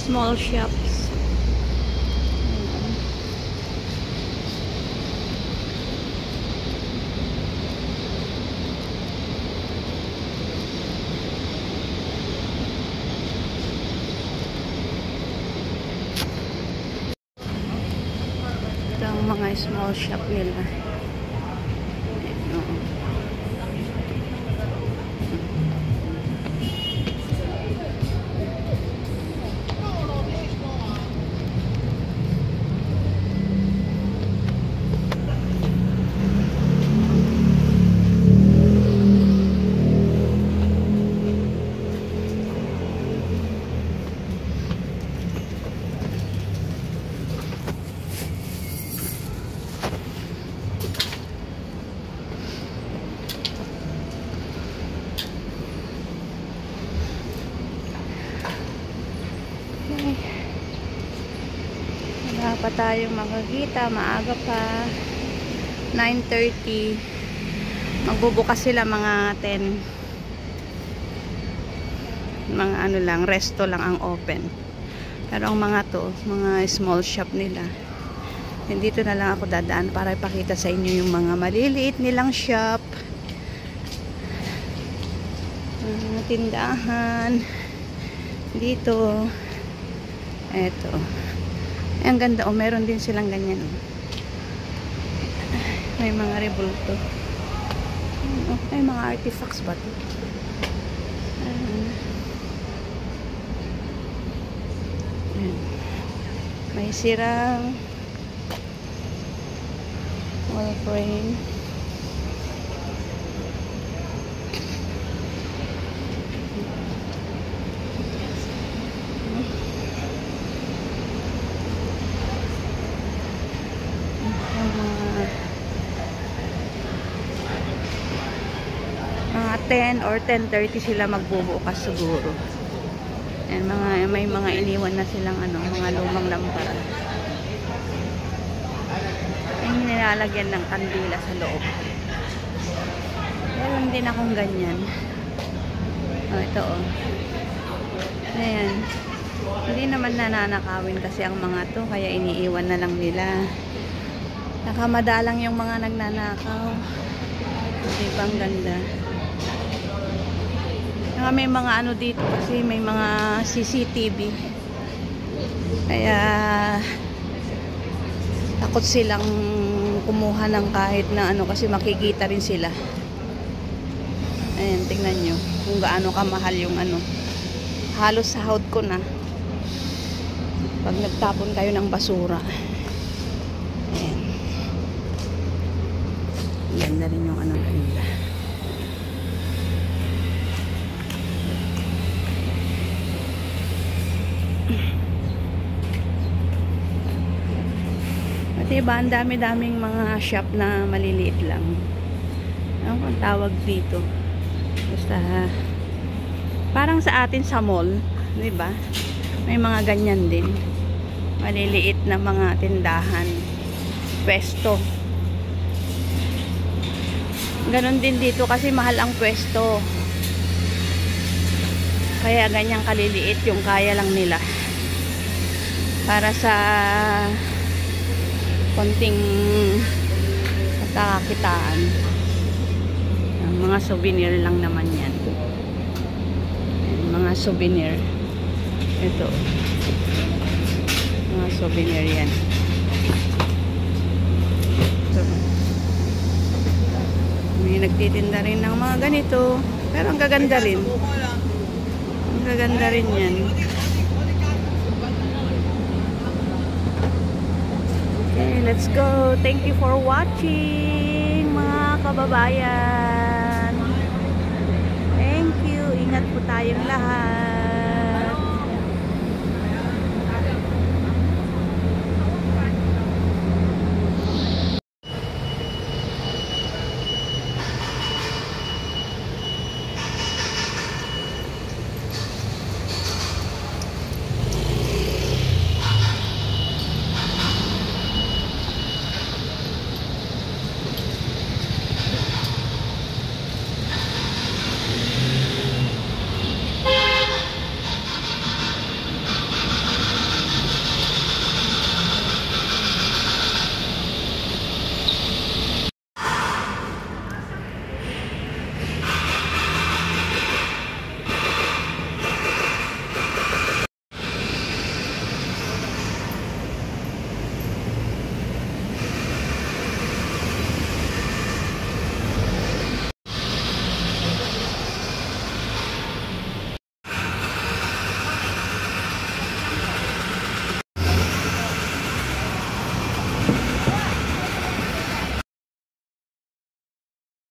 Small shops. Ito ang mga small shop nila. Wala pa tayong makakita, maaga pa. 9:30. Magbubukas sila mga 10. Mga ano lang, resto lang ang open. Pero ang mga to, mga small shop nila. Dito na lang ako dadaan para ipakita sa inyo yung mga maliliit nilang shop. Tindahan. Dito. Eto. Ang ganda, meron din silang ganyan. May mga rebulto. May mga artifacts ba ito? May sirang wall frame. Mga 10 or 10:30 sila magbubukas siguro. And may mga iniwan na silang mga lumang lampara. Yung nilalagyan ng kandila sa loob. Meron din akong ganyan. Ito Ayan. Hindi naman nananakawin kasi ang mga to, kaya iniiwan na lang nila. Nakamadalang yung mga nagnanakaw. Diba ang ganda? May mga dito kasi may mga CCTV. Kaya takot silang kumuha ng kahit na kasi makikita rin sila. Ayan, tingnan nyo kung gaano kamahal yung halos sahod ko na pag nagtapon kayo ng basura. Ayan. Ganda rin yung nila. Diba, ang dami-daming mga shop na maliliit lang. Ano ang tawag dito? Basta parang sa atin sa mall, diba? May mga ganyan din. Maliliit na mga tindahan, pwesto. Ganon din dito kasi mahal ang pwesto. Kaya ganyang kaliliit yung kaya lang nila. Para sa konting pagkakakitaan. Mga souvenir lang naman yan. Mga souvenir. Ito. Mga souvenir yan. Ito. May nagtitinda rin ng mga ganito. Pero ang gaganda rin. Ang gaganda rin yan. Okay, let's go. Thank you for watching, mga kababayan.